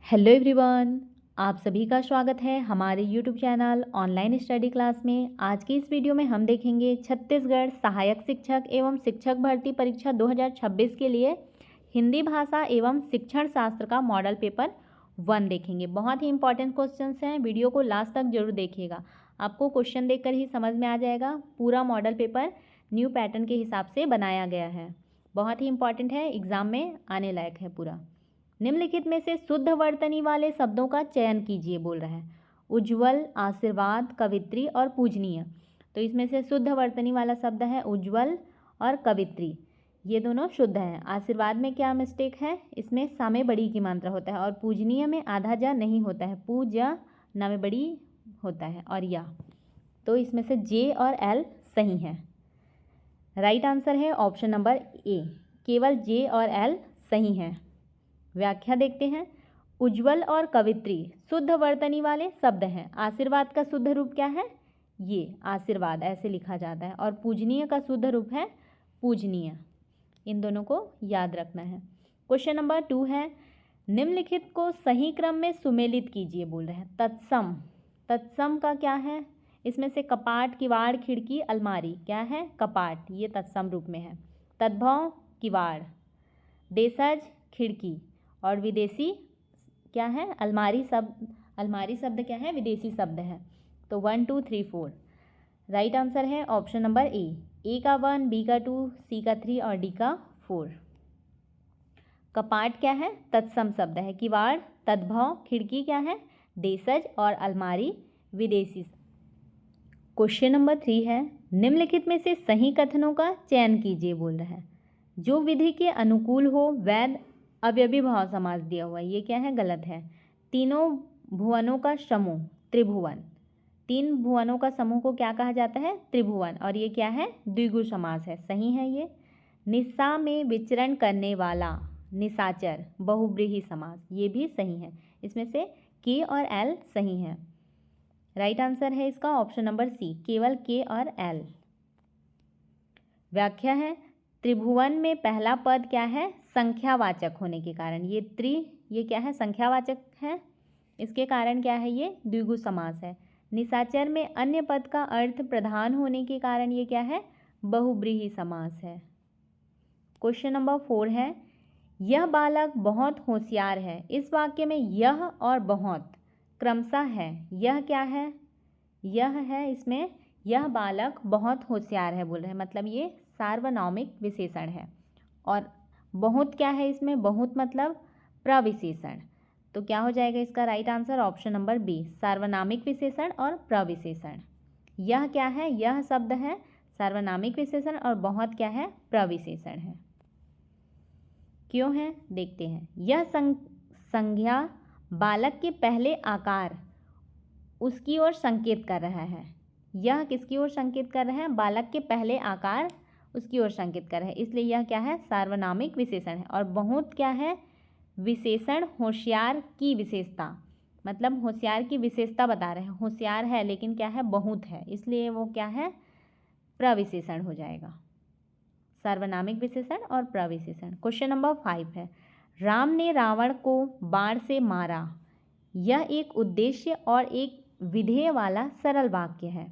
Hello everyone, आप सभी का स्वागत है हमारे YouTube channel online study class में। आज की इस वीडियो में हम देखेंगे छत्तीसगढ़ सहायक शिक्षक एवं शिक्षक भर्ती परीक्षा 2026 के लिए हिंदी भाषा एवं शिक्षण शास्त्र का मॉडल पेपर 1 देखेंगे। बहुत ही इंपॉर्टेंट क्वेश्चंस हैं, वीडियो को लास्ट तक जरूर देखिएगा। आपको क्वेश्चन देखकर ही समझ में आ जाएगा। पूरा मॉडल पेपर न्यू पैटर्न के हिसाब से बनाया गया है, बहुत ही इंपॉर्टेंट है, एग्जाम में आने लायक है पूरा। निम्नलिखित में से शुद्ध वर्तनी वाले शब्दों का चयन कीजिए बोल रहा है। उज्ज्वल, आशीर्वाद, कवित्री और पूजनीय। तो इसमें से शुद्ध वर्तनी वाला शब्द है उज्ज्वल और कवित्री, ये दोनों शुद्ध हैं। आशीर्वाद में क्या मिस्टेक है, इसमें सा में बड़ी की मात्रा होता है और पूजनीय में आधा जा नहीं होता है, पूजा ना में बड़ी होता है और या। तो इसमें से जे और एल सही है। राइट आंसर है ऑप्शन नंबर ए, केवल जे और एल सही हैं। व्याख्या देखते हैं। उज्ज्वल और कवित्री शुद्ध वर्तनी वाले शब्द हैं। आशीर्वाद का शुद्ध रूप क्या है, ये आशीर्वाद ऐसे लिखा जाता है, और पूजनीय का शुद्ध रूप है पूजनीय। इन दोनों को याद रखना है। क्वेश्चन नंबर 2 है, निम्नलिखित को सही क्रम में सुमेलित कीजिए बोल रहे हैं। तत्सम, तत्सम का क्या है, इसमें से कपाट, किवाड़, खिड़की, अलमारी क्या है, कपाट, ये तत्सम रूप में है। तद्भव किवाड़, देशज खिड़की और विदेशी क्या है, अलमारी। अलमारी शब्द क्या है, विदेशी शब्द है। तो 1 2 3 4 राइट आंसर है ऑप्शन नंबर ए का 1, बी का 2, सी का 3 और डी का 4। कपाट क्या है, तत्सम शब्द है। किवाड़, तद्भव, खिड़की क्या है, देशज और अलमारी विदेशी। क्वेश्चन नंबर 3 है, निम्नलिखित में से सही कथनों का चयन कीजिए बोल रहा है। जो विधि के अनुकूल हो वैध अव्ययी भाव समास दिया हुआ है, ये क्या है, गलत है। तीनों भुवनों का समूह त्रिभुवन, 3 भुवनों का समूह को क्या कहा जाता है, त्रिभुवन, और ये क्या है, द्विगु समास है, सही है ये। निशा में विचरण करने वाला, निशाचर, बहुब्रीहि समास, ये भी सही है। इसमें से के और एल सही है। राइट आंसर है इसका ऑप्शन नंबर सी, केवल के और एल। व्याख्या है, त्रिभुवन में पहला पद क्या है, संख्यावाचक होने के कारण, ये क्या है, संख्यावाचक है, इसके कारण क्या है, ये द्विगु समास है। निशाचर में अन्य पद का अर्थ प्रधान होने के कारण ये क्या है, बहुब्रीहि समास है। क्वेश्चन नंबर 4 है, यह बालक बहुत होशियार है। इस वाक्य में यह और बहुत क्रमशः है। यह क्या है, यह है, इसमें यह बालक बहुत होशियार है बोल रहे हैं, मतलब ये सार्वनामिक विशेषण है। और बहुत क्या है, इसमें बहुत मतलब प्रविशेषण। तो क्या हो जाएगा इसका right answer option number b, सार्वनामिक विशेषण और प्रविशेषण। यह क्या है, यह शब्द है सार्वनामिक विशेषण और बहुत क्या है, प्रविशेषण है। क्यों है देखते हैं। यह संज्ञा बालक के पहले आकार उसकी ओर संकेत कर रहा है। यह किसकी ओर संकेत कर रहा है, बालक के पहले आकार उसकी ओर संकेत कर रहा है, इसलिए यह क्या है, सार्वनामिक विशेषण है। और बहुत क्या है, विशेषण होशियार की विशेषता, मतलब होशियार की विशेषता बता रहे हैं। होशियार है लेकिन क्या है, बहुत है, इसलिए वो क्या है, प्रविशेषण हो जाएगा। सार्वनामिक विशेषण और प्रविशेषण। क्वेश्चन नंबर 5 है, राम ने रावण को बाण से मारा। यह एक उद्देश्य और एक विधेय वाला सरल वाक्य है,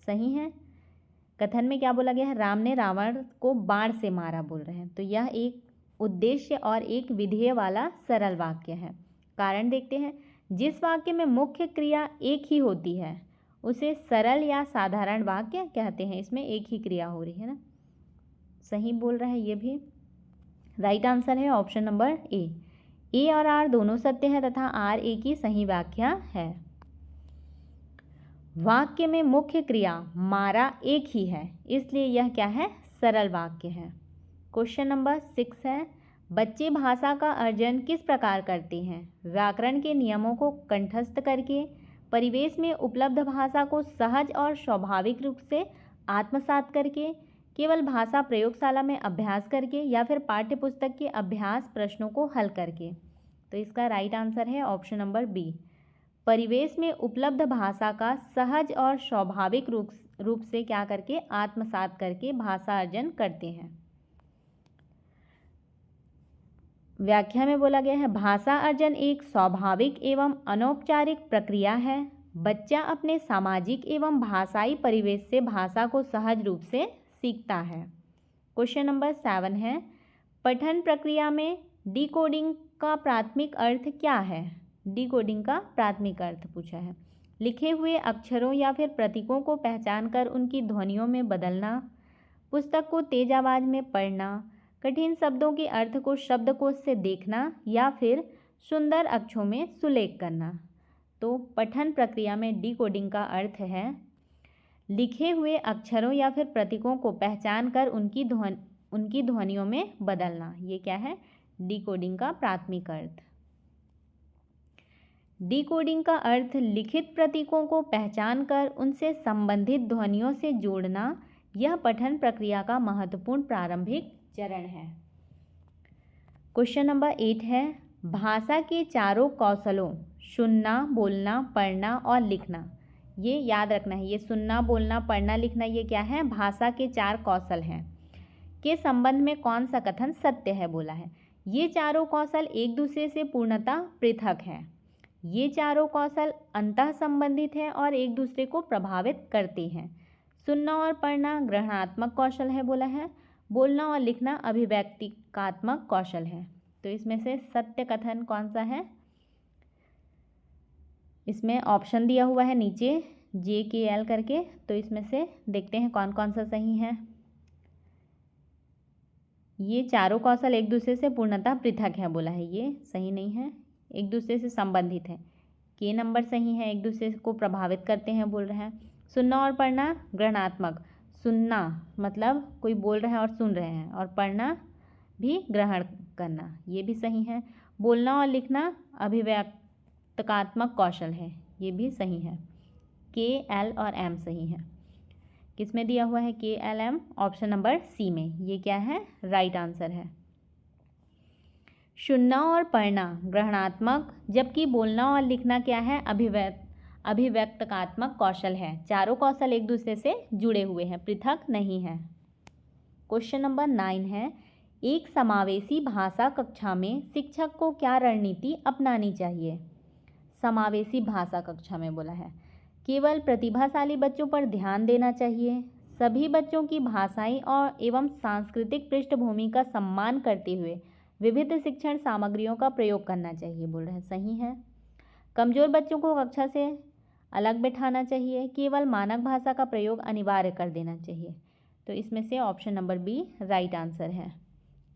सही है। कथन में क्या बोला गया है, राम ने रावण को बाण से मारा बोल रहे हैं, तो यह एक उद्देश्य और एक विधेय वाला सरल वाक्य है। कारण देखते हैं, जिस वाक्य में मुख्य क्रिया एक ही होती है उसे सरल या साधारण वाक्य कहते हैं। इसमें एक ही क्रिया हो रही है ना, सही बोल रहा है ये भी। राइट आंसर है ऑप्शन नंबर ए और आर दोनों सत्य है तथा आर ए की सही व्याख्या है। वाक्य में मुख्य क्रिया मारा एक ही है, इसलिए यह क्या है, सरल वाक्य है। क्वेश्चन नंबर 6 है, बच्चे भाषा का अर्जन किस प्रकार करते हैं। व्याकरण के नियमों को कंठस्थ करके, परिवेश में उपलब्ध भाषा को सहज और स्वाभाविक रूप से आत्मसात करके, केवल भाषा प्रयोगशाला में अभ्यास करके, या फिर पाठ्य पुस्तक के अभ्यास प्रश्नों को हल करके। तो इसका राइट आंसर है ऑप्शन नंबर बी, परिवेश में उपलब्ध भाषा का सहज और स्वाभाविक रूप से क्या करके, आत्मसात करके भाषा अर्जन करते हैं। व्याख्या में बोला गया है भाषा अर्जन एक स्वाभाविक एवं अनौपचारिक प्रक्रिया है। बच्चा अपने सामाजिक एवं भाषाई परिवेश से भाषा को सहज रूप से सीखता है। क्वेश्चन नंबर 7 है पठन प्रक्रिया में डिकोडिंग का प्राथमिक अर्थ क्या है। डिकोडिंग का प्राथमिक अर्थ पूछा है लिखे हुए अक्षरों या फिर प्रतीकों को पहचान कर उनकी ध्वनियों में बदलना, पुस्तक को तेज आवाज़ में पढ़ना, कठिन शब्दों के अर्थ को शब्दकोश से देखना या फिर सुंदर अक्षरों में सुलेख करना। तो पठन प्रक्रिया में डिकोडिंग का अर्थ है लिखे हुए अक्षरों या फिर प्रतीकों को पहचान कर उनकी ध्वनियों में बदलना। ये क्या है डिकोडिंग का प्राथमिक अर्थ। डिकोडिंग का अर्थ लिखित प्रतीकों को पहचान कर उनसे संबंधित ध्वनियों से जोड़ना। यह पठन प्रक्रिया का महत्वपूर्ण प्रारंभिक चरण है। क्वेश्चन नंबर 8 है भाषा के चारों कौशलों सुनना, बोलना, पढ़ना और लिखना। ये याद रखना है, ये सुनना, बोलना, पढ़ना, लिखना ये क्या है भाषा के 4 कौशल हैं के संबंध में कौन सा कथन सत्य है बोला है। ये चारों कौशल एक दूसरे से पूर्णतः पृथक हैं। ये चारों कौशल अंतः संबंधित हैं और एक दूसरे को प्रभावित करते हैं। सुनना और पढ़ना ग्रहणात्मक कौशल है बोला है, बोलना और लिखना अभिव्यक्तिकात्मक कौशल है। तो इसमें से सत्य कथन कौन सा है। इसमें ऑप्शन दिया हुआ है नीचे JKL करके, तो इसमें से देखते हैं कौन कौन सा सही है। ये चारों कौशल एक दूसरे से पूर्णतः पृथक है बोला है, ये सही नहीं है, एक दूसरे से संबंधित है। के नंबर सही है, एक दूसरे को प्रभावित करते हैं बोल रहे हैं। सुनना और पढ़ना ग्रहणात्मक, सुनना मतलब कोई बोल रहा है और सुन रहे हैं, और पढ़ना भी ग्रहण करना, ये भी सही है। बोलना और लिखना अभिव्यक्तिकात्मक कौशल है, ये भी सही है। KL और M सही है। किस में दिया हुआ है KLM, ऑप्शन नंबर C में, ये क्या है राइट आंसर है। सुनना और पढ़ना ग्रहणात्मक, जबकि बोलना और लिखना क्या है अभिव्यक्तिकात्मक कौशल है। चारों कौशल एक दूसरे से जुड़े हुए हैं, पृथक नहीं है। क्वेश्चन नंबर 9 है एक समावेशी भाषा कक्षा में शिक्षक को क्या रणनीति अपनानी चाहिए। समावेशी भाषा कक्षा में बोला है केवल प्रतिभाशाली बच्चों पर ध्यान देना चाहिए, सभी बच्चों की भाषाई और एवं सांस्कृतिक पृष्ठभूमि का सम्मान करते हुए विविध शिक्षण सामग्रियों का प्रयोग करना चाहिए बोल रहे हैं, सही है। कमज़ोर बच्चों को कक्षा से अलग बैठाना चाहिए, केवल मानक भाषा का प्रयोग अनिवार्य कर देना चाहिए। तो इसमें से option number B right answer है।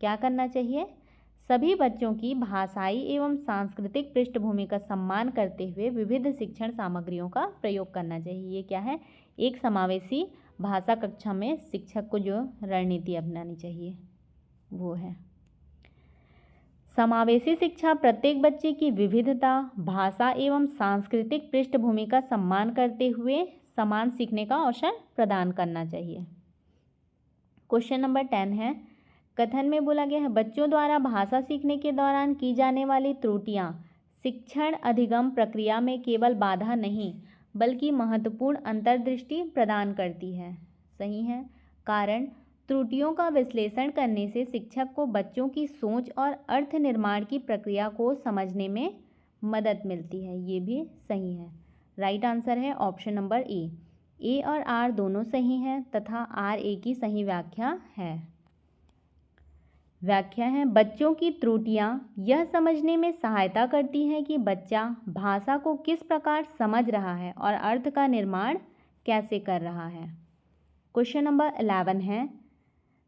क्या करना चाहिए, सभी बच्चों की भाषाई एवं सांस्कृतिक पृष्ठभूमि का सम्मान करते हुए विविध शिक्षण सामग्रियों का प्रयोग करना चाहिए। ये क्या है एक समावेशी भाषा कक्षा में शिक्षक को जो रणनीति अपनानी चाहिए वो है। समावेशी शिक्षा प्रत्येक बच्चे की विविधता, भाषा एवं सांस्कृतिक पृष्ठभूमि का सम्मान करते हुए समान सीखने का अवसर प्रदान करना चाहिए। क्वेश्चन नंबर 10 है कथन में बोला गया है बच्चों द्वारा भाषा सीखने के दौरान की जाने वाली त्रुटियां शिक्षण अधिगम प्रक्रिया में केवल बाधा नहीं बल्कि महत्वपूर्ण अंतर्दृष्टि प्रदान करती है। सही है, कारण त्रुटियों का विश्लेषण करने से शिक्षक को बच्चों की सोच और अर्थ निर्माण की प्रक्रिया को समझने में मदद मिलती है। ये भी सही है। राइट आंसर है ऑप्शन नंबर ए और R दोनों सही हैं तथा RA की सही व्याख्या है। व्याख्या है बच्चों की त्रुटियां यह समझने में सहायता करती हैं कि बच्चा भाषा को किस प्रकार समझ रहा है और अर्थ का निर्माण कैसे कर रहा है। क्वेश्चन नंबर 11 है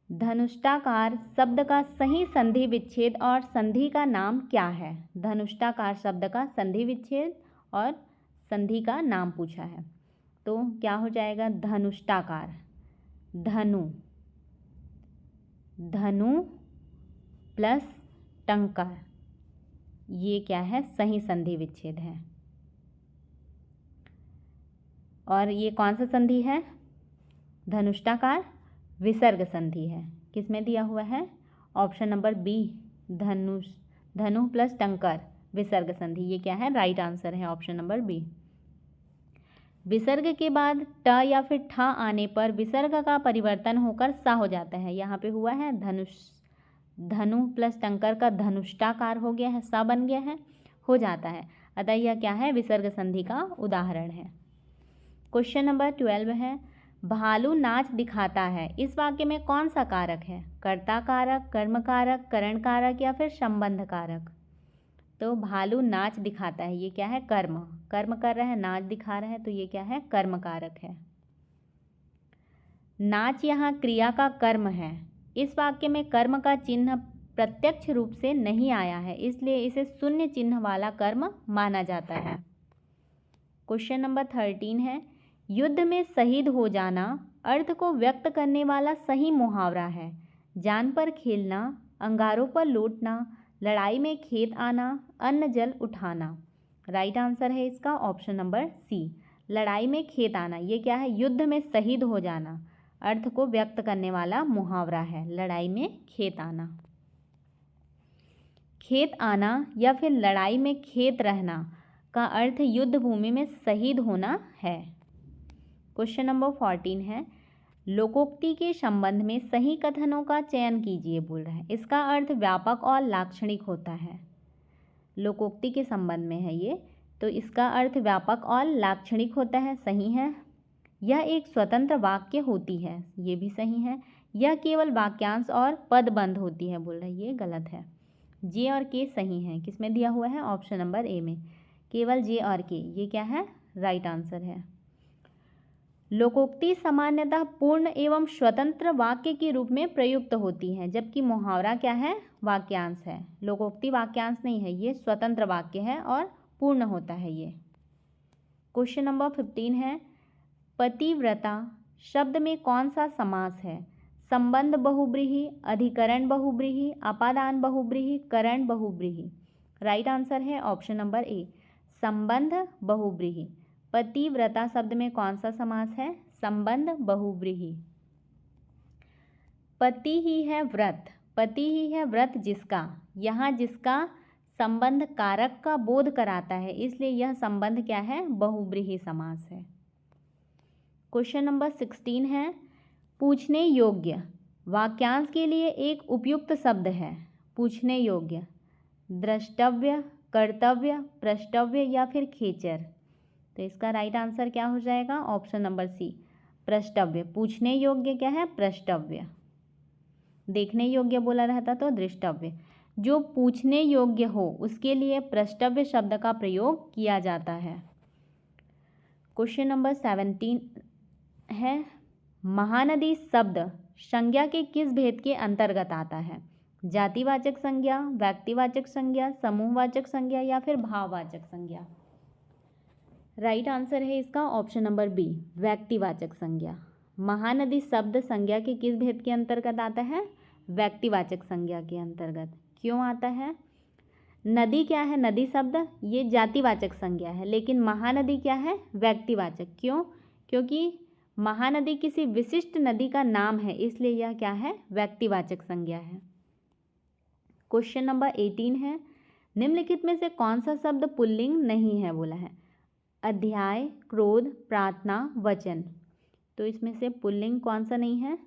धनुष्टाकार शब्द का सही संधि विच्छेद और संधि का नाम क्या है। धनुष्टाकार शब्द का संधि विच्छेद और संधि का नाम पूछा है, तो क्या हो जाएगा धनुष्टाकार, धनु, धनु प्लस टंकार, ये क्या है सही संधि विच्छेद है। और ये कौन सा संधि है, धनुष्टाकार विसर्ग संधि है। किसमें दिया हुआ है ऑप्शन नंबर B धनु प्लस टंकार विसर्ग संधि, ये क्या है राइट आंसर है ऑप्शन नंबर B। विसर्ग के बाद ट या फिर ठ आने पर विसर्ग का परिवर्तन होकर सा हो जाता है। यहाँ पे हुआ है धनु प्लस टंकर का धनुष्टाकार हो गया है, सा बन गया है, हो जाता है। अतः यह क्या है, विसर्ग संधि का उदाहरण है। क्वेश्चन नंबर 12 है, भालू नाच दिखाता है, इस वाक्य में कौन सा कारक है? कर्ता कारक, कर्म कारक, करण कारक या फिर संबंध कारक? तो भालू नाच दिखाता है, ये क्या है, कर्म, कर्म कर रहा है, नाच दिखा रहा है, तो ये क्या है, कर्म कारक है। नाच यहाँ क्रिया का कर्म है। इस वाक्य में कर्म का चिन्ह प्रत्यक्ष रूप से नहीं आया है, इसलिए इसे शून्य चिन्ह वाला कर्म माना जाता है। क्वेश्चन नंबर 13 है, युद्ध में शहीद हो जाना अर्थ को व्यक्त करने वाला सही मुहावरा है। जान पर खेलना, अंगारों पर लौटना, लड़ाई में खेत आना, अन्न जल उठाना। राइट आंसर है इसका ऑप्शन नंबर सी, लड़ाई में खेत आना। ये क्या है, युद्ध में शहीद हो जाना अर्थ को व्यक्त करने वाला मुहावरा है, लड़ाई में खेत आना। खेत आना या फिर लड़ाई में खेत रहना का अर्थ युद्ध भूमि में शहीद होना है। क्वेश्चन नंबर 14 है, लोकोक्ति के संबंध में सही कथनों का चयन कीजिए बोल रहा है। इसका अर्थ व्यापक और लाक्षणिक होता है। लोकोक्ति के संबंध में है ये, तो इसका अर्थ व्यापक और लाक्षणिक होता है, सही है। यह एक स्वतंत्र वाक्य होती है, ये भी सही है। यह केवल वाक्यांश और पदबंध होती है बोल रहे हैं, ये गलत है। जे और के सही हैं, किसमें दिया हुआ है, ऑप्शन नंबर ए में, केवल जे और के, ये क्या है, राइट आंसर है। लोकोक्ति सामान्यतः पूर्ण एवं स्वतंत्र वाक्य के रूप में प्रयुक्त होती है, जबकि मुहावरा क्या है, वाक्यांश है। लोकोक्ति वाक्यांश नहीं है, ये स्वतंत्र वाक्य है और पूर्ण होता है ये। क्वेश्चन नंबर 15 है, पतिव्रता शब्द में कौन सा समास है? संबंध बहुब्रीहि, अधिकरण बहुब्रीहि, अपादान बहुब्रीहि, करण बहुब्रीहि। राइट आंसर है ऑप्शन नंबर ए, संबंध बहुब्रीहि। पतिव्रता शब्द में कौन सा समास है? संबंध बहुब्रीहि। पति ही है व्रत, पति ही है व्रत जिसका, यहाँ जिसका संबंध कारक का बोध कराता है, इसलिए यह संबंध क्या है, बहुब्रीहि समास है। क्वेश्चन नंबर 16 है, पूछने योग्य वाक्यांश के लिए एक उपयुक्त शब्द है। पूछने योग्य, द्रष्टव्य, कर्तव्य, प्रष्टव्य या फिर खेचर। तो इसका राइट आंसर क्या हो जाएगा, ऑप्शन नंबर सी, प्रष्टव्य। पूछने योग्य क्या है, प्रष्टव्य। देखने योग्य बोला रहता तो दृष्टव्य। जो पूछने योग्य हो उसके लिए प्रष्टव्य शब्द का प्रयोग किया जाता है। क्वेश्चन नंबर 17 है, महानदी शब्द संज्ञा के किस भेद के अंतर्गत आता है? जातिवाचक संज्ञा, व्यक्तिवाचक संज्ञा, समूहवाचक संज्ञा या फिर भाववाचक संज्ञा। राइट आंसर है इसका ऑप्शन नंबर बी, व्यक्तिवाचक संज्ञा। महानदी शब्द संज्ञा के किस भेद के अंतर्गत आता है? व्यक्तिवाचक संज्ञा के अंतर्गत। क्यों आता है? नदी क्या है, नदी शब्द ये जातिवाचक संज्ञा है, लेकिन महानदी क्या है, व्यक्तिवाचक। क्यों? क्योंकि महानदी किसी विशिष्ट नदी का नाम है, इसलिए यह क्या है, व्यक्तिवाचक संज्ञा है। क्वेश्चन नंबर 18 है, निम्नलिखित में से कौन सा शब्द पुल्लिंग नहीं है बोला है? अध्याय, क्रोध, प्रार्थना, वचन। तो इसमें से पुल्लिंग कौन सा नहीं है?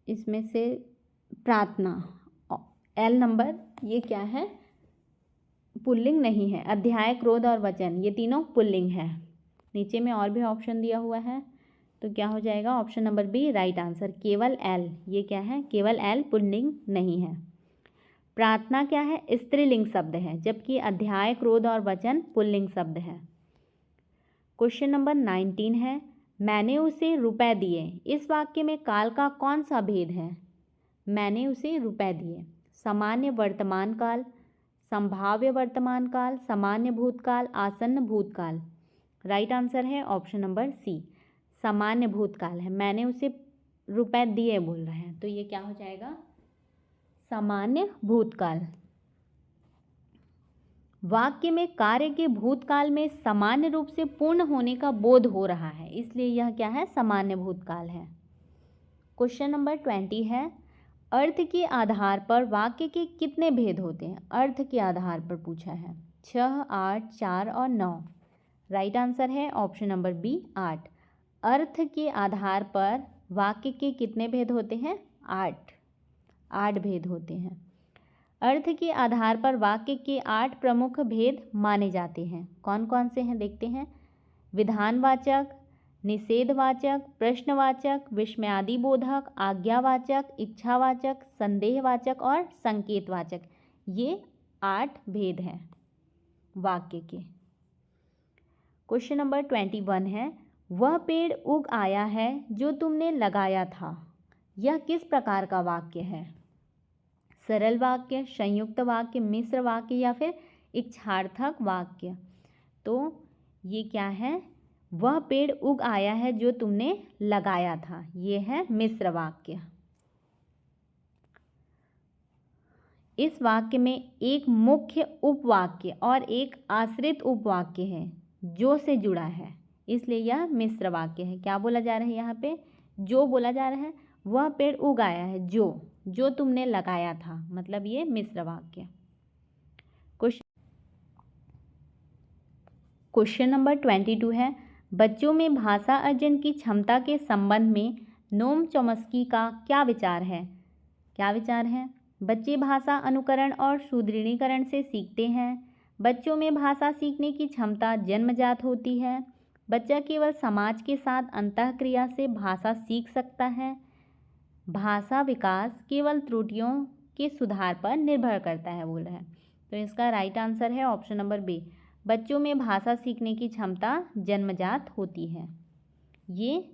इसमें से प्रार्थना, एल नंबर, ये क्या है, पुल्लिंग नहीं है। अध्याय, क्रोध और वचन ये तीनों पुल्लिंग है। नीचे में और भी ऑप्शन दिया हुआ है, तो क्या हो जाएगा, option number B, right answer. केवल एल, ये क्या है, केवल एल पुल्लिंग नहीं है। प्रार्थना क्या है, स्त्रीलिंग शब्द है, जबकि अध्याय, क्रोध और वचन पुल्लिंग शब्द है। क्वेश्चन नंबर 19 है, मैंने उसे रुपए दिए, इस वाक्य में काल का कौन सा भेद है? मैंने उसे रुपए दिए, सामान्य वर्तमान काल, संभाव्य वर्तमान काल, सामान्य भूतकाल, आसन्न भूतकाल। राइट आंसर है ऑप्शन नंबर सी, सामान्य भूतकाल है। मैंने उसे रुपए दिए बोल रहे हैं, तो ये क्या हो जाएगा, सामान्य भूतकाल। वाक्य में कार्य के भूतकाल में सामान्य रूप से पूर्ण होने का बोध हो रहा है, इसलिए यह क्या है, सामान्य भूतकाल है। क्वेश्चन नंबर 20 है, अर्थ के आधार पर वाक्य के कितने भेद होते हैं? अर्थ के आधार पर पूछा है, 6, 8, 4 और 9। राइट आंसर है ऑप्शन नंबर बी, 8। अर्थ के आधार पर वाक्य के कितने भेद होते हैं? 8। 8 भेद होते हैं। अर्थ के आधार पर वाक्य के 8 प्रमुख भेद माने जाते हैं। कौन कौन से हैं देखते हैं। विधानवाचक, निषेधवाचक, प्रश्नवाचक, विस्मयादिबोधक, आज्ञावाचक, इच्छावाचक, संदेहवाचक और संकेतवाचक। ये 8 भेद हैं वाक्य के। क्वेश्चन नंबर 21 है, वह पेड़ उग आया है जो तुमने लगाया था। यह किस प्रकार का वाक्य है। सरल वाक्य, संयुक्त वाक्य, मिश्र वाक्य या फिर इच्छार्थक वाक्य। तो ये क्या है, वह पेड़ उग आया है जो तुमने लगाया था, ये है मिश्र वाक्य। इस वाक्य में एक मुख्य उपवाक्य और एक आश्रित उपवाक्य है जो से जुड़ा है, इसलिए यह मिश्र वाक्य है। क्या बोला जा रहा है यहाँ पे, जो बोला जा रहा है। वह पेड़ उग आया है जो तुमने लगाया था, मतलब ये मिश्र वाक्य। क्वेश्चन नंबर 22 है, बच्चों में भाषा अर्जन की क्षमता के संबंध में नोम चॉम्स्की का क्या विचार है। क्या विचार है। बच्चे भाषा अनुकरण और सुदृढ़ीकरण से सीखते हैं। बच्चों में भाषा सीखने की क्षमता जन्मजात होती है। बच्चा केवल समाज के साथ अंतःक्रिया से भाषा सीख सकता है। भाषा विकास केवल त्रुटियों के सुधार पर निर्भर करता है, बोल रहा है। तो इसका राइट आंसर है ऑप्शन नंबर बी, बच्चों में भाषा सीखने की क्षमता जन्मजात होती है। ये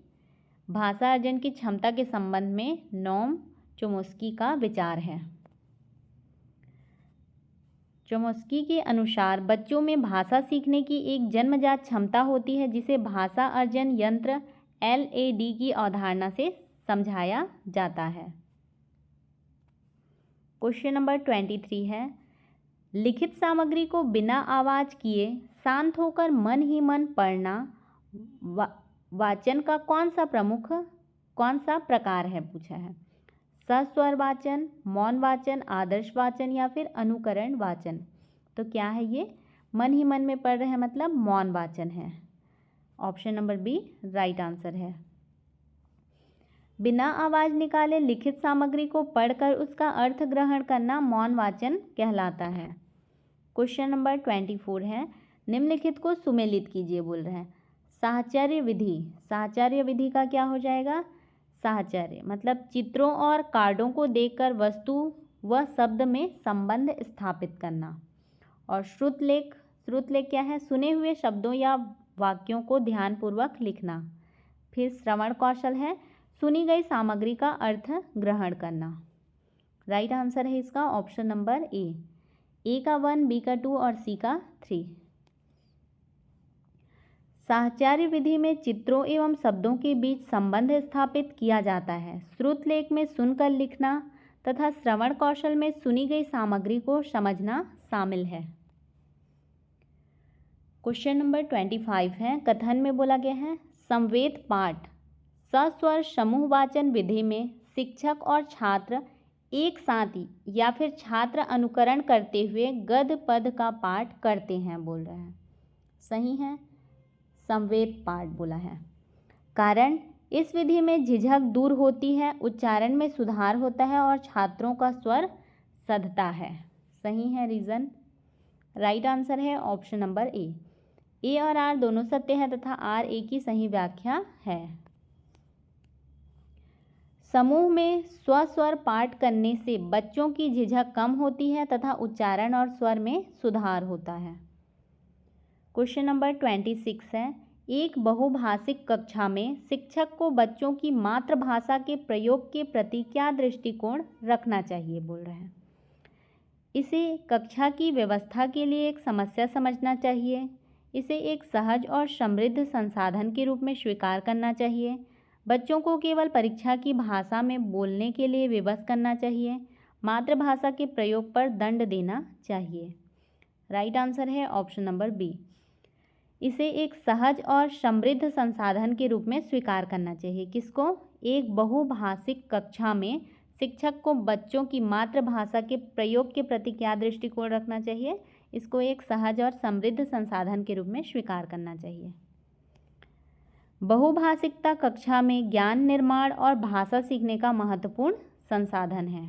भाषा अर्जन की क्षमता के संबंध में नोम चॉम्स्की का विचार है। चॉम्स्की के अनुसार बच्चों में भाषा सीखने की एक जन्मजात क्षमता होती है जिसे भाषा अर्जन यंत्र LAD की अवधारणा से समझाया जाता है। क्वेश्चन नंबर 23 है, लिखित सामग्री को बिना आवाज किए शांत होकर मन ही मन पढ़ना वाचन का कौन सा प्रकार है, पूछा है। सस्वर वाचन, मौन वाचन, आदर्श वाचन या फिर अनुकरण वाचन। तो क्या है ये, मन ही मन में पढ़ रहे हैं मतलब मौन वाचन है। Option number B right answer है। बिना आवाज निकाले लिखित सामग्री को पढ़कर उसका अर्थ ग्रहण करना मौन वाचन कहलाता है। क्वेश्चन नंबर 24 है, निम्नलिखित को सुमेलित कीजिए, बोल रहे हैं। साहचर्य विधि, साहचर्य विधि का क्या हो जाएगा। साहचर्य मतलब चित्रों और कार्डों को देखकर वस्तु व शब्द में संबंध स्थापित करना। और श्रुतलेख, श्रुतलेख क्या है, सुने हुए शब्दों या वाक्यों को ध्यानपूर्वक लिखना। फिर श्रवण कौशल है सुनी गई सामग्री का अर्थ ग्रहण करना। राइट आंसर है इसका ऑप्शन नंबर ए का 1, बी का 2 और सी का 3। साहचर्य विधि में चित्रों एवं शब्दों के बीच संबंध स्थापित किया जाता है। श्रुतलेख में सुनकर लिखना तथा श्रवण कौशल में सुनी गई सामग्री को समझना शामिल है। क्वेश्चन नंबर 25 है, कथन में बोला गया है, संवेद पाठ सस्वर समूह वाचन विधि में शिक्षक और छात्र एक साथ या फिर छात्र अनुकरण करते हुए गद्य पद का पाठ करते हैं, बोल रहे हैं। सही है, संवेद पाठ बोला है। कारण इस विधि में झिझक दूर होती है, उच्चारण में सुधार होता है और छात्रों का स्वर सधता है। सही है रीज़न। राइट आंसर है ऑप्शन नंबर ए और आर दोनों सत्य है तथा आर ए की सही व्याख्या है। समूह में स्वस्वर पाठ करने से बच्चों की झिझक कम होती है तथा उच्चारण और स्वर में सुधार होता है। क्वेश्चन नंबर 26 है, एक बहुभाषिक कक्षा में शिक्षक को बच्चों की मातृभाषा के प्रयोग के प्रति क्या दृष्टिकोण रखना चाहिए, बोल रहे हैं। इसे कक्षा की व्यवस्था के लिए एक समस्या समझना चाहिए। इसे एक सहज और समृद्ध संसाधन के रूप में स्वीकार करना चाहिए। बच्चों को केवल परीक्षा की भाषा में बोलने के लिए विवश करना चाहिए। मातृभाषा के प्रयोग पर दंड देना चाहिए। राइट आंसर है ऑप्शन नंबर बी। इसे एक सहज और समृद्ध संसाधन के रूप में स्वीकार करना चाहिए। किसको? एक बहुभाषिक कक्षा में शिक्षक को बच्चों की मातृभाषा के प्रयोग के प्रति क्या दृष्टिकोण रखना चाहिए? इसको एक सहज और समृद्ध संसाधन के रूप में स्वीकार करना चाहिए। बहुभाषिकता कक्षा में ज्ञान निर्माण और भाषा सीखने का महत्वपूर्ण संसाधन है।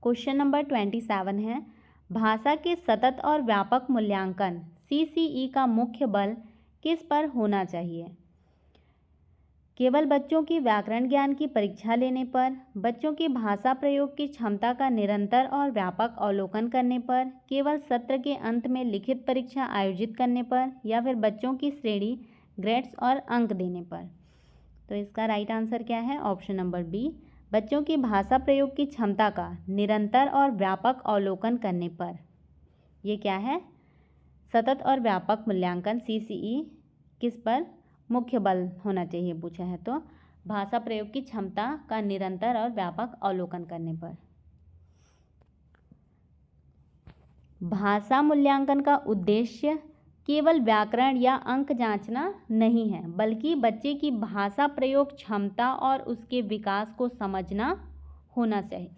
क्वेश्चन नंबर 27 है, भाषा के सतत और व्यापक मूल्यांकन CCE का मुख्य बल किस पर होना चाहिए? केवल बच्चों की व्याकरण ज्ञान की परीक्षा लेने पर, बच्चों की भाषा प्रयोग की क्षमता का निरंतर और व्यापक अवलोकन करने पर, केवल सत्र के अंत में लिखित परीक्षा आयोजित करने पर, या फिर बच्चों की श्रेणी, ग्रेड्स और अंक देने पर। तो इसका राइट आंसर क्या है? ऑप्शन नंबर बी, बच्चों की भाषा प्रयोग की क्षमता का निरंतर और व्यापक अवलोकन करने पर। ये क्या है? सतत और व्यापक मूल्यांकन CCE किस पर मुख्य बल होना चाहिए पूछा है, तो भाषा प्रयोग की क्षमता का निरंतर और व्यापक अवलोकन करने पर। भाषा मूल्यांकन का उद्देश्य केवल व्याकरण या अंक जांचना नहीं है, बल्कि बच्चे की भाषा प्रयोग क्षमता और उसके विकास को समझना होना चाहिए,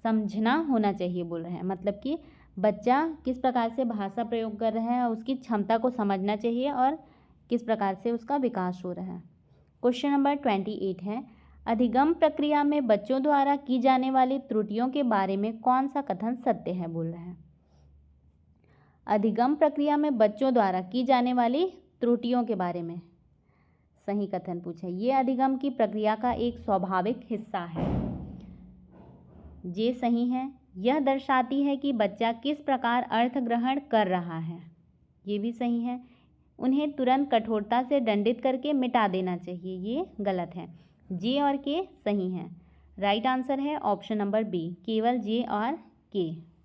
समझना होना चाहिए बोल रहे हैं। मतलब कि बच्चा किस प्रकार से भाषा प्रयोग कर रहा है, उसकी क्षमता को समझना चाहिए और किस प्रकार से उसका विकास हो रहा है। क्वेश्चन नंबर 28 है, अधिगम प्रक्रिया में बच्चों द्वारा की जाने वाली त्रुटियों के बारे में कौन सा कथन सत्य है बोल रहे हैं। अधिगम प्रक्रिया में बच्चों द्वारा की जाने वाली त्रुटियों के बारे में सही कथन पूछा। ये अधिगम की प्रक्रिया का एक स्वाभाविक हिस्सा है। ये सही है। यह दर्शाती है कि बच्चा किस प्रकार अर्थ ग्रहण कर रहा है। ये भी सही है। उन्हें तुरंत कठोरता से दंडित करके मिटा देना चाहिए। ये गलत है। जे और के सही हैं। राइट आंसर है ऑप्शन नंबर बी, केवल जे और के।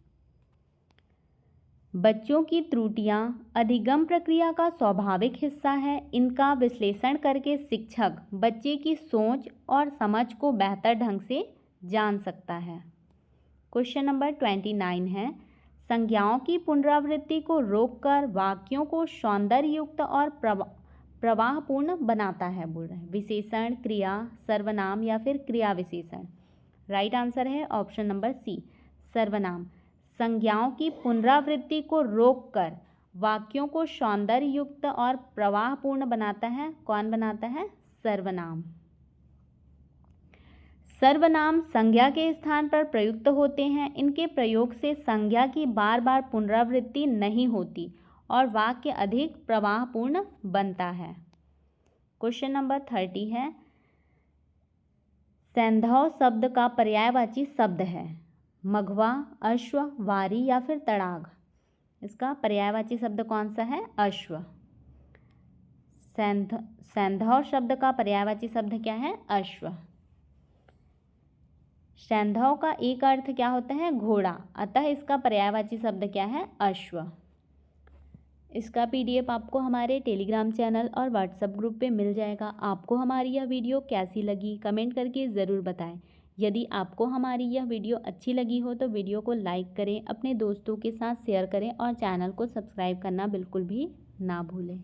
बच्चों की त्रुटियां अधिगम प्रक्रिया का स्वाभाविक हिस्सा है। इनका विश्लेषण करके शिक्षक बच्चे की सोच और समझ को बेहतर ढंग से जान सकता है। क्वेश्चन नंबर 29 है, संज्ञाओं की पुनरावृत्ति को रोककर वाक्यों को सौंदर्ययुक्त और प्रवाहपूर्ण बनाता है बोल रहे हैं। विशेषण, क्रिया, सर्वनाम या फिर क्रिया विशेषण। राइट आंसर है ऑप्शन नंबर सी, सर्वनाम। संज्ञाओं की पुनरावृत्ति को रोककर वाक्यों को सौंदर्ययुक्त और प्रवाहपूर्ण बनाता है। कौन बनाता है? सर्वनाम। सर्वनाम संज्ञा के स्थान पर प्रयुक्त होते हैं। इनके प्रयोग से संज्ञा की बार बार पुनरावृत्ति नहीं होती और वाक्य अधिक प्रवाहपूर्ण बनता है। क्वेश्चन नंबर 30 है, सैंधव शब्द का पर्यायवाची शब्द है मघवा, अश्व, वारी या फिर तड़ाग। इसका पर्यायवाची शब्द कौन सा है? अश्व। सैंधव शब्द का पर्यायवाची शब्द क्या है? अश्व। सैंधव का एक अर्थ क्या होता है? घोड़ा। अतः इसका पर्यायवाची शब्द क्या है? अश्व। इसका PDF आपको हमारे टेलीग्राम चैनल और व्हाट्सएप ग्रुप पे मिल जाएगा। आपको हमारी यह वीडियो कैसी लगी कमेंट करके ज़रूर बताएं। यदि आपको हमारी यह वीडियो अच्छी लगी हो तो वीडियो को लाइक करें, अपने दोस्तों के साथ शेयर करें और चैनल को सब्सक्राइब करना बिल्कुल भी ना भूलें।